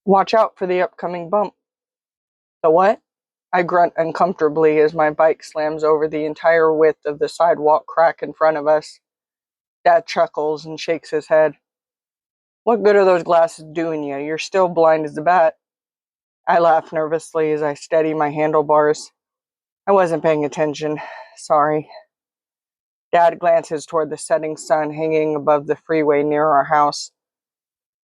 Watch out for the upcoming bump. The what? I grunt uncomfortably as my bike slams over the entire width of the sidewalk crack in front of us. Dad chuckles and shakes his head. What good are those glasses doing you? You're still blind as a bat. I laugh nervously as I steady my handlebars. I wasn't paying attention. Sorry. Dad glances toward the setting sun hanging above the freeway near our house.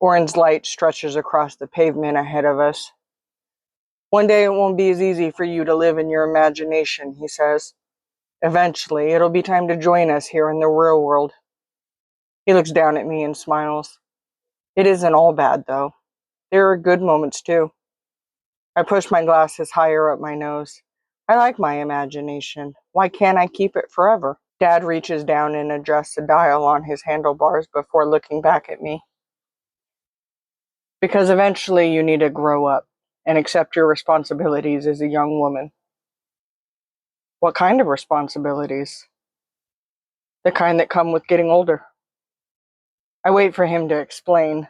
Orange light stretches across the pavement ahead of us. One day it won't be as easy for you to live in your imagination, he says. Eventually, it'll be time to join us here in the real world. He looks down at me and smiles. It isn't all bad, though. There are good moments, too. I push my glasses higher up my nose. I like my imagination. Why can't I keep it forever? Dad reaches down and adjusts a dial on his handlebars before looking back at me. Because eventually you need to grow up and accept your responsibilities as a young woman. What kind of responsibilities? The kind that come with getting older. I wait for him to explain.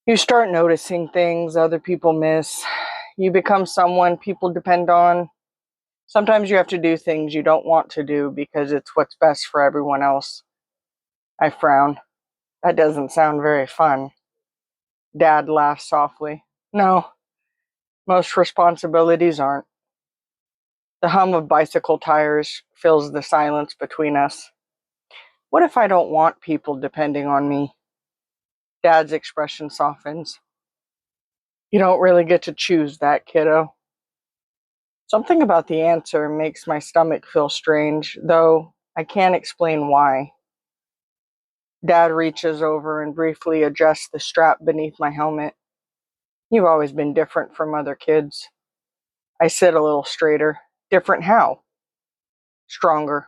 You start noticing things other people miss. You become someone people depend on. Sometimes you have to do things you don't want to do because it's what's best for everyone else. I frown. That doesn't sound very fun. Dad laughs softly. No, most responsibilities aren't. The hum of bicycle tires fills the silence between us. What if I don't want people depending on me? Dad's expression softens. You don't really get to choose that, kiddo. Something about the answer makes my stomach feel strange, though I can't explain why. Dad reaches over and briefly adjusts the strap beneath my helmet. You've always been different from other kids. I sit a little straighter. Different how? Stronger.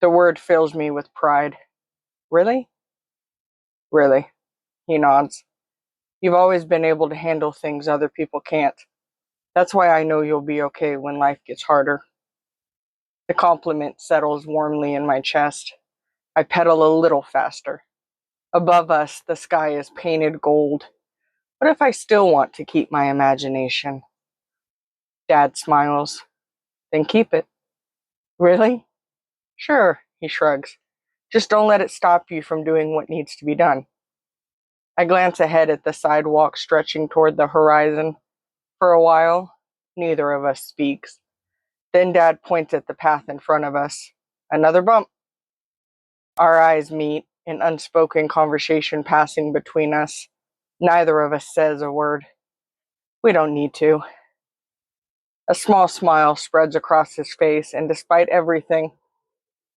The word fills me with pride. Really? Really. He nods. You've always been able to handle things other people can't. That's why I know you'll be okay when life gets harder. The compliment settles warmly in my chest. I pedal a little faster. Above us, the sky is painted gold. What if I still want to keep my imagination? Dad smiles. Then keep it. Really? Sure, he shrugs. Just don't let it stop you from doing what needs to be done. I glance ahead at the sidewalk stretching toward the horizon. For a while, neither of us speaks. Then Dad points at the path in front of us. Another bump. Our eyes meet, an unspoken conversation passing between us. Neither of us says a word. We don't need to. A small smile spreads across his face, and despite everything,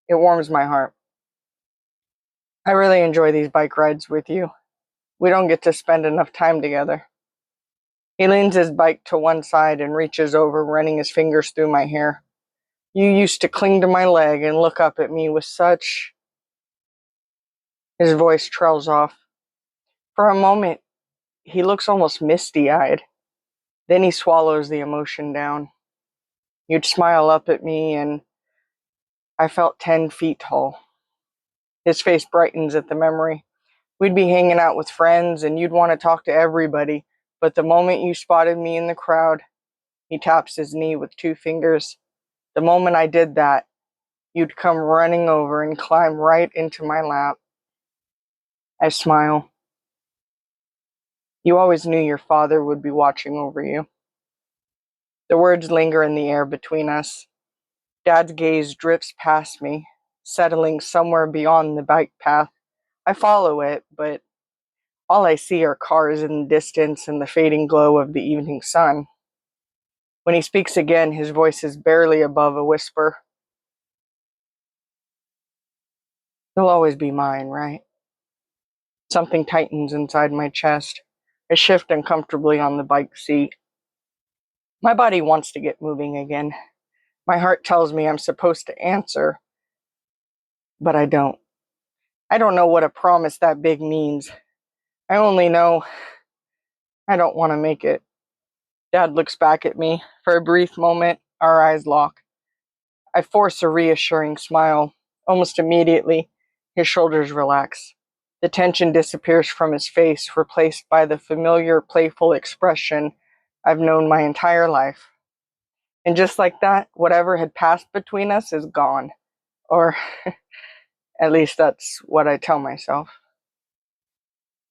it warms my heart. I really enjoy these bike rides with you. We don't get to spend enough time together. He leans his bike to one side and reaches over, running his fingers through my hair. You used to cling to my leg and look up at me with such... His voice trails off. For a moment, he looks almost misty-eyed. Then he swallows the emotion down. You'd smile up at me, and I felt 10 feet tall. His face brightens at the memory. We'd be hanging out with friends, and you'd want to talk to everybody, but the moment you spotted me in the crowd, he taps his knee with 2 fingers. The moment I did that, you'd come running over and climb right into my lap. I smile. You always knew your father would be watching over you. The words linger in the air between us. Dad's gaze drifts past me, settling somewhere beyond the bike path. I follow it, but all I see are cars in the distance and the fading glow of the evening sun. When he speaks again, his voice is barely above a whisper. You'll always be mine, right? Something tightens inside my chest. I shift uncomfortably on the bike seat. My body wants to get moving again. My heart tells me I'm supposed to answer, but I don't. I don't know what a promise that big means. I only know I don't want to make it. Dad looks back at me. For a brief moment, our eyes lock. I force a reassuring smile. Almost immediately, his shoulders relax. The tension disappears from his face, replaced by the familiar, playful expression I've known my entire life. And just like that, whatever had passed between us is gone. Or at least that's what I tell myself.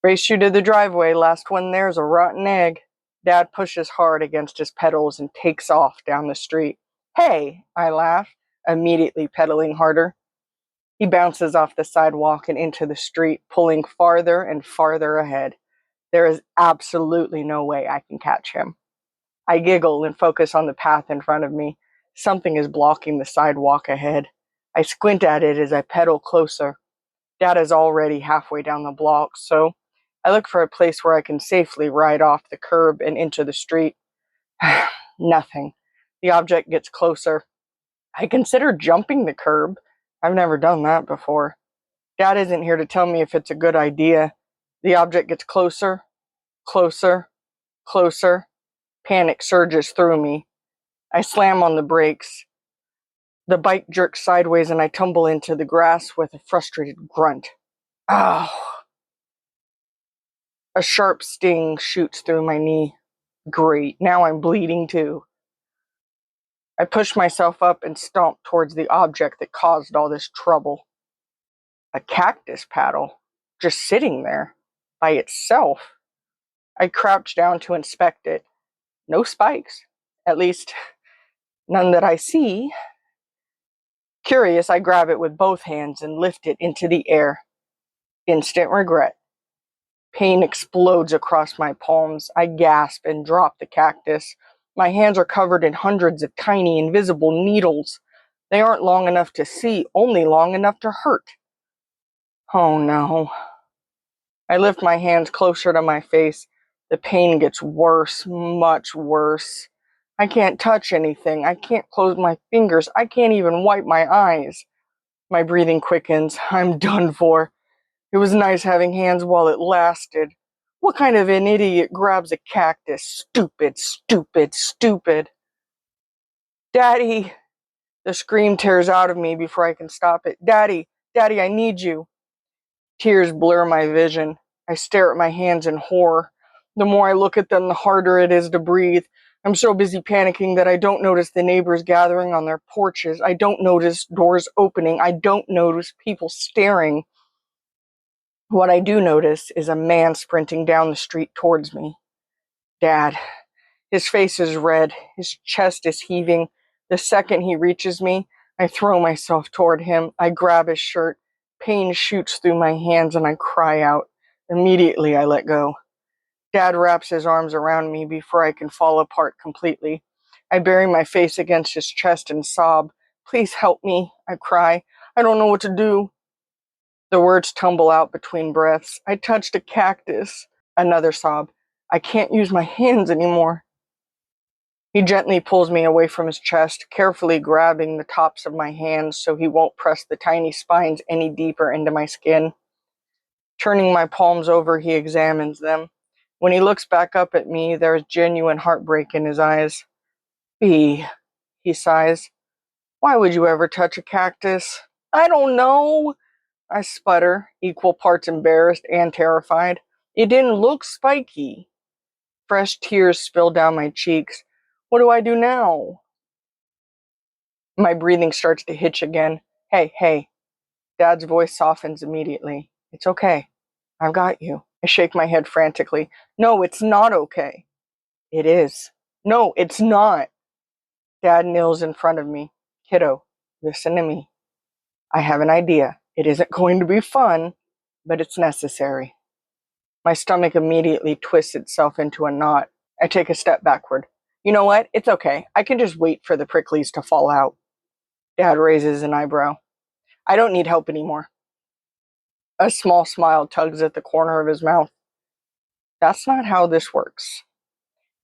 Race you to the driveway, last one there's a rotten egg. Dad pushes hard against his pedals and takes off down the street. Hey, I laugh, immediately pedaling harder. He bounces off the sidewalk and into the street, pulling farther and farther ahead. There is absolutely no way I can catch him. I giggle and focus on the path in front of me. Something is blocking the sidewalk ahead. I squint at it as I pedal closer. Dad is already halfway down the block, so I look for a place where I can safely ride off the curb and into the street. Nothing. The object gets closer. I consider jumping the curb. I've never done that before. Dad isn't here to tell me if it's a good idea. The object gets closer, closer, closer. Panic surges through me. I slam on the brakes. The bike jerks sideways and I tumble into the grass with a frustrated grunt. Ow! A sharp sting shoots through my knee. Great, now I'm bleeding too. I push myself up and stomp towards the object that caused all this trouble. A cactus paddle, just sitting there, by itself. I crouch down to inspect it. No spikes, at least none that I see. Curious, I grab it with both hands and lift it into the air. Instant regret. Pain explodes across my palms. I gasp and drop the cactus. My hands are covered in hundreds of tiny, invisible needles. They aren't long enough to see, only long enough to hurt. Oh no. I lift my hands closer to my face. The pain gets worse, much worse. I can't touch anything. I can't close my fingers. I can't even wipe my eyes. My breathing quickens. I'm done for. It was nice having hands while it lasted. What kind of an idiot grabs a cactus? Stupid, stupid, stupid. Daddy! The scream tears out of me before I can stop it. Daddy! Daddy, I need you. Tears blur my vision. I stare at my hands in horror. The more I look at them, the harder it is to breathe. I'm so busy panicking that I don't notice the neighbors gathering on their porches. I don't notice doors opening. I don't notice people staring. What I do notice is a man sprinting down the street towards me. Dad. His face is red. His chest is heaving. The second he reaches me, I throw myself toward him. I grab his shirt. Pain shoots through my hands and I cry out. Immediately I let go. Dad wraps his arms around me before I can fall apart completely. I bury my face against his chest and sob. Please help me, I cry. I don't know what to do. The words tumble out between breaths. I touched a cactus. Another sob. I can't use my hands anymore. He gently pulls me away from his chest, carefully grabbing the tops of my hands so he won't press the tiny spines any deeper into my skin. Turning my palms over, he examines them. When he looks back up at me, there is genuine heartbreak in his eyes. "Bea," he sighs. "Why would you ever touch a cactus?" "I don't know," I sputter, equal parts embarrassed and terrified. "It didn't look spiky." Fresh tears spill down my cheeks. What do I do now? My breathing starts to hitch again. Hey, hey. Dad's voice softens immediately. It's okay. I've got you. I shake my head frantically. No, it's not okay. It is. No, it's not. Dad kneels in front of me. Kiddo, listen to me. I have an idea. It isn't going to be fun, but it's necessary. My stomach immediately twists itself into a knot. I take a step backward. You know what? It's okay. I can just wait for the pricklies to fall out. Dad raises an eyebrow. I don't need help anymore. A small smile tugs at the corner of his mouth. That's not how this works.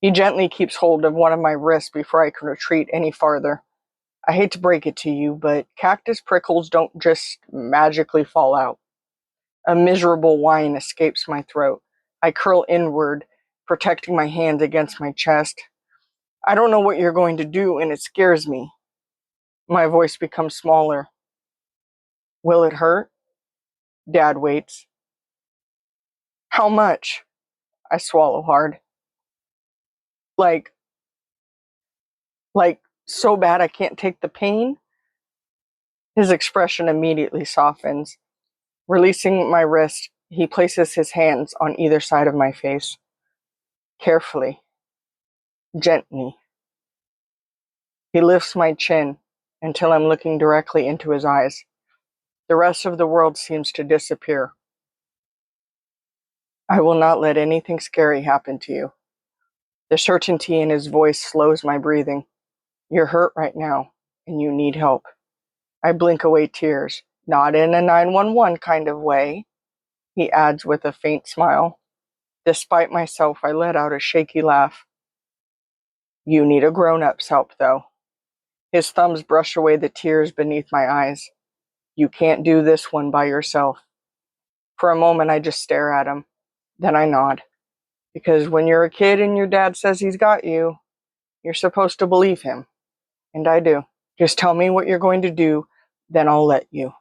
He gently keeps hold of one of my wrists before I can retreat any farther. I hate to break it to you, but cactus prickles don't just magically fall out. A miserable whine escapes my throat. I curl inward, protecting my hands against my chest. I don't know what you're going to do, and it scares me. My voice becomes smaller. Will it hurt? Dad waits. How much? I swallow hard. Like, so bad I can't take the pain? His expression immediately softens. Releasing my wrist, he places his hands on either side of my face. Carefully, gently. He lifts my chin until I'm looking directly into his eyes. The rest of the world seems to disappear. I will not let anything scary happen to you. The certainty in his voice slows my breathing. You're hurt right now, and you need help. I blink away tears, not in a 911 kind of way, he adds with a faint smile. Despite myself, I let out a shaky laugh. You need a grown-up's help, though. His thumbs brush away the tears beneath my eyes. You can't do this one by yourself. For a moment, I just stare at him. Then I nod. Because when you're a kid and your dad says he's got you, you're supposed to believe him. And I do. Just tell me what you're going to do, then I'll let you.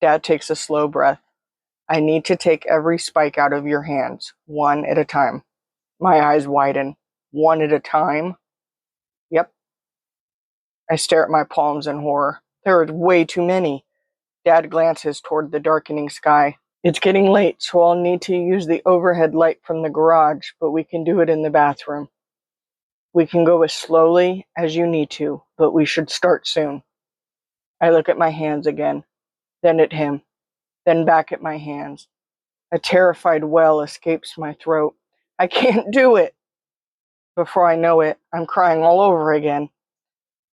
Dad takes a slow breath. I need to take every spike out of your hands, one at a time. My eyes widen. One at a time? Yep. I stare at my palms in horror. There are way too many. Dad glances toward the darkening sky. It's getting late, so I'll need to use the overhead light from the garage, but we can do it in the bathroom. We can go as slowly as you need to, but we should start soon. I look at my hands again, then at him, then back at my hands. A terrified wail escapes my throat. I can't do it! Before I know it, I'm crying all over again.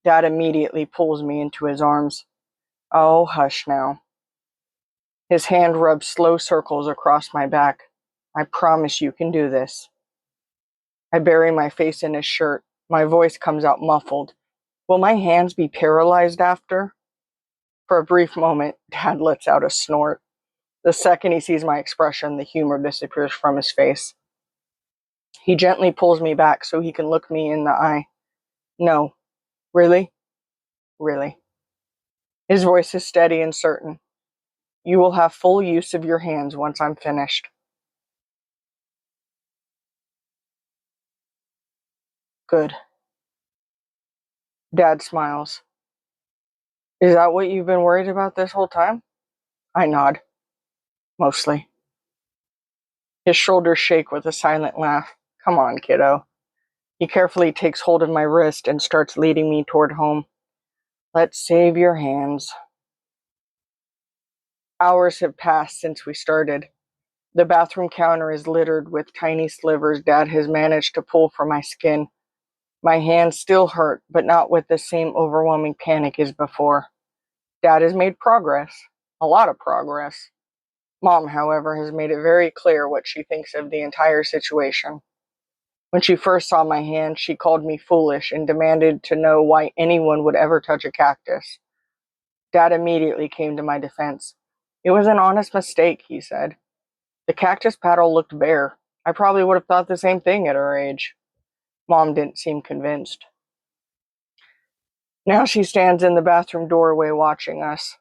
Dad immediately pulls me into his arms. Oh, hush now. His hand rubs slow circles across my back. I promise you can do this. I bury my face in his shirt. My voice comes out muffled. Will my hands be paralyzed after? For a brief moment, Dad lets out a snort. The second he sees my expression, the humor disappears from his face. He gently pulls me back so he can look me in the eye. No. Really? Really. His voice is steady and certain. You will have full use of your hands once I'm finished. Good. Dad smiles. Is that what you've been worried about this whole time? I nod. Mostly. His shoulders shake with a silent laugh. Come on, kiddo. He carefully takes hold of my wrist and starts leading me toward home. Let's save your hands. Hours have passed since we started. The bathroom counter is littered with tiny slivers Dad has managed to pull from my skin. My hands still hurt, but not with the same overwhelming panic as before. Dad has made progress. A lot of progress. Mom, however, has made it very clear what she thinks of the entire situation. When she first saw my hand, she called me foolish and demanded to know why anyone would ever touch a cactus. Dad immediately came to my defense. It was an honest mistake, he said. The cactus paddle looked bare. I probably would have thought the same thing at her age. Mom didn't seem convinced. Now she stands in the bathroom doorway watching us.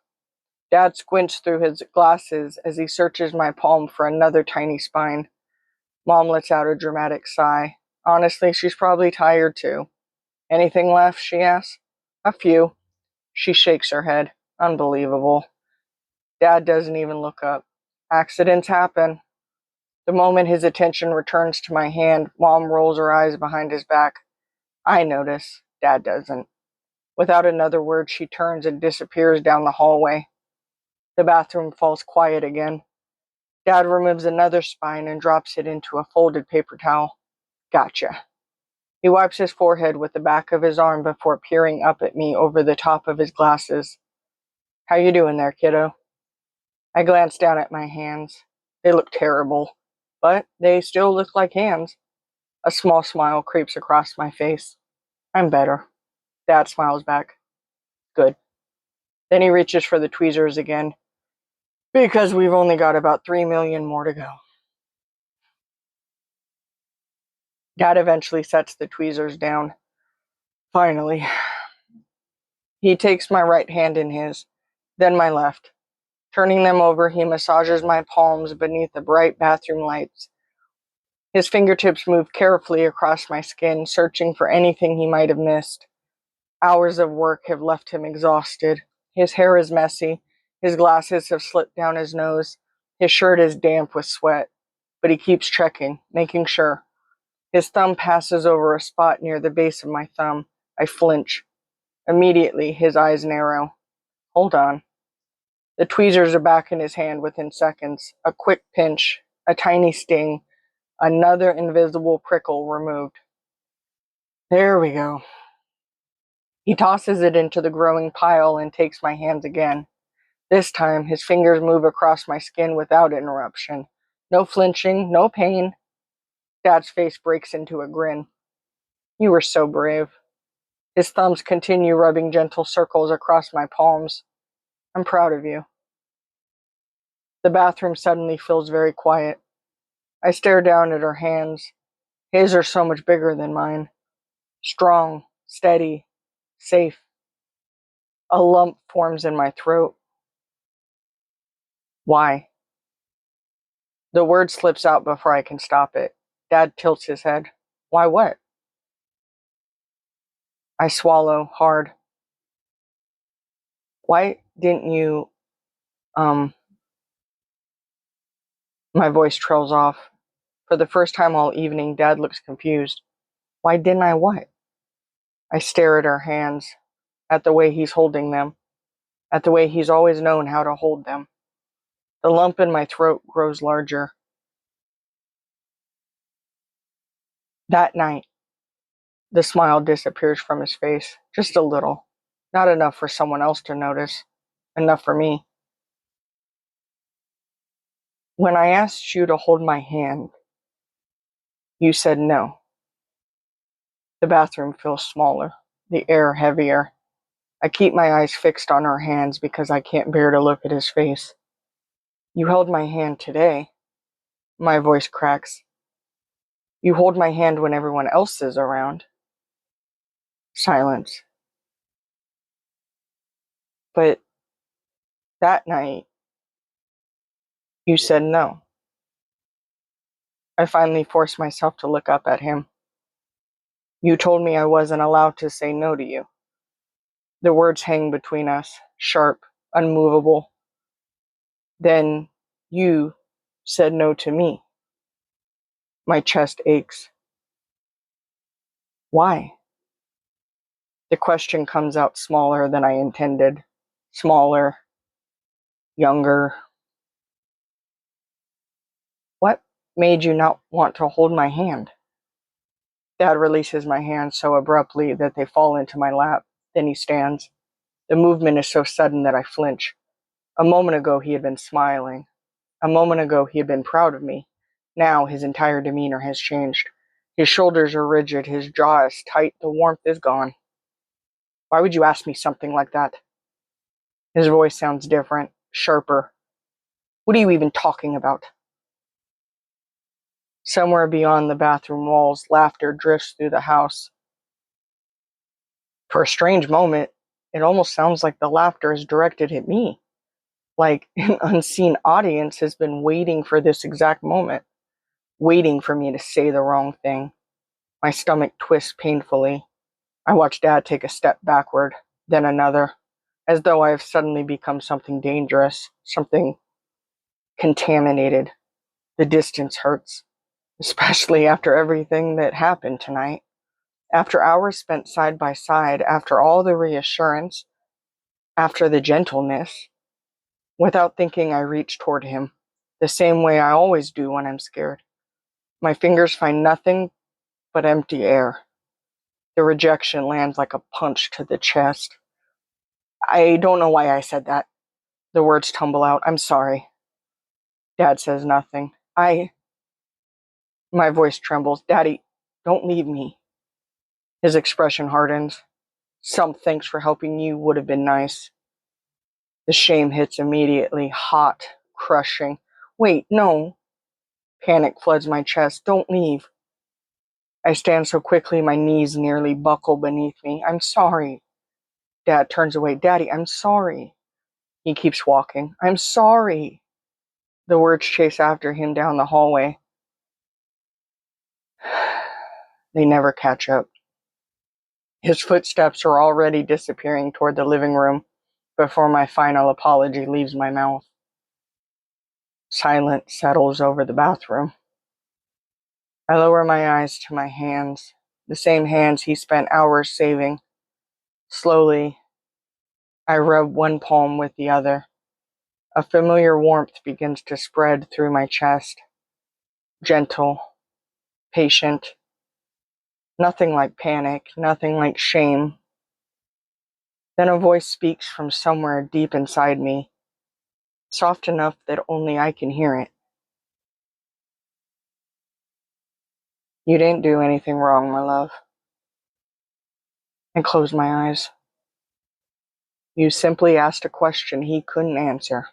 Dad squints through his glasses as he searches my palm for another tiny spine. Mom lets out a dramatic sigh. Honestly, she's probably tired too. Anything left? She asks. A few. She shakes her head. Unbelievable. Dad doesn't even look up. Accidents happen. The moment his attention returns to my hand, Mom rolls her eyes behind his back. I notice. Dad doesn't. Without another word, she turns and disappears down the hallway. The bathroom falls quiet again. Dad removes another spine and drops it into a folded paper towel. Gotcha. He wipes his forehead with the back of his arm before peering up at me over the top of his glasses. How you doing there, kiddo? I glance down at my hands. They look terrible, but they still look like hands. A small smile creeps across my face. I'm better. Dad smiles back. Good. Then he reaches for the tweezers again, because we've only got about 3 million more to go. Dad eventually sets the tweezers down. Finally. He takes my right hand in his, then my left. Turning them over, he massages my palms beneath the bright bathroom lights. His fingertips move carefully across my skin, searching for anything he might have missed. Hours of work have left him exhausted. His hair is messy. His glasses have slipped down his nose. His shirt is damp with sweat. But he keeps checking, making sure. His thumb passes over a spot near the base of my thumb. I flinch. Immediately, his eyes narrow. Hold on. The tweezers are back in his hand within seconds. A quick pinch, a tiny sting, another invisible prickle removed. There we go. He tosses it into the growing pile and takes my hands again. This time, his fingers move across my skin without interruption. No flinching, no pain. Dad's face breaks into a grin. You were so brave. His thumbs continue rubbing gentle circles across my palms. I'm proud of you. The bathroom suddenly feels very quiet. I stare down at her hands. His are so much bigger than mine. Strong, steady, safe. A lump forms in my throat. Why? The word slips out before I can stop it. Dad tilts his head. Why what? I swallow hard. Why didn't you, my voice trails off. For the first time all evening, Dad looks confused. Why didn't I what? I stare at our hands, at the way he's holding them, at the way he's always known how to hold them. The lump in my throat grows larger. That night, the smile disappears from his face, just a little. Not enough for someone else to notice. Enough for me. When I asked you to hold my hand, you said no. The bathroom feels smaller, the air heavier. I keep my eyes fixed on her hands because I can't bear to look at his face. You held my hand today. My voice cracks. You hold my hand when everyone else is around. Silence. But that night, you said no. I finally forced myself to look up at him. You told me I wasn't allowed to say no to you. The words hang between us, sharp, unmovable. Then you said no to me. My chest aches. Why? The question comes out smaller than I intended. Smaller, younger. What made you not want to hold my hand? Dad releases my hands so abruptly that they fall into my lap. Then he stands. The movement is so sudden that I flinch. A moment ago he had been smiling. A moment ago he had been proud of me. Now his entire demeanor has changed. His shoulders are rigid, his jaw is tight, the warmth is gone. Why would you ask me something like that? His voice sounds different, sharper. What are you even talking about? Somewhere beyond the bathroom walls, laughter drifts through the house. For a strange moment, it almost sounds like the laughter is directed at me. Like an unseen audience has been waiting for this exact moment, waiting for me to say the wrong thing. My stomach twists painfully. I watch Dad take a step backward, then another, as though I have suddenly become something dangerous, something contaminated. The distance hurts, especially after everything that happened tonight. After hours spent side by side, after all the reassurance, after the gentleness, without thinking I reach toward him, the same way I always do when I'm scared. My fingers find nothing but empty air. The rejection lands like a punch to the chest. I don't know why I said that. The words tumble out. I'm sorry. Dad says nothing. My voice trembles. Daddy, don't leave me. His expression hardens. Some thanks for helping you would have been nice. The shame hits immediately, hot, crushing. Wait, no. Panic floods my chest. Don't leave. I stand so quickly my knees nearly buckle beneath me. I'm sorry. Dad turns away. Daddy, I'm sorry. He keeps walking. I'm sorry. The words chase after him down the hallway. They never catch up. His footsteps are already disappearing toward the living room before my final apology leaves my mouth. Silence settles over the bathroom. I lower my eyes to my hands, the same hands he spent hours saving. Slowly, I rub one palm with the other. A familiar warmth begins to spread through my chest. Gentle, patient. Nothing like panic, nothing like shame. Then a voice speaks from somewhere deep inside me, soft enough that only I can hear it. You didn't do anything wrong, my love. I close my eyes. You simply asked a question he couldn't answer.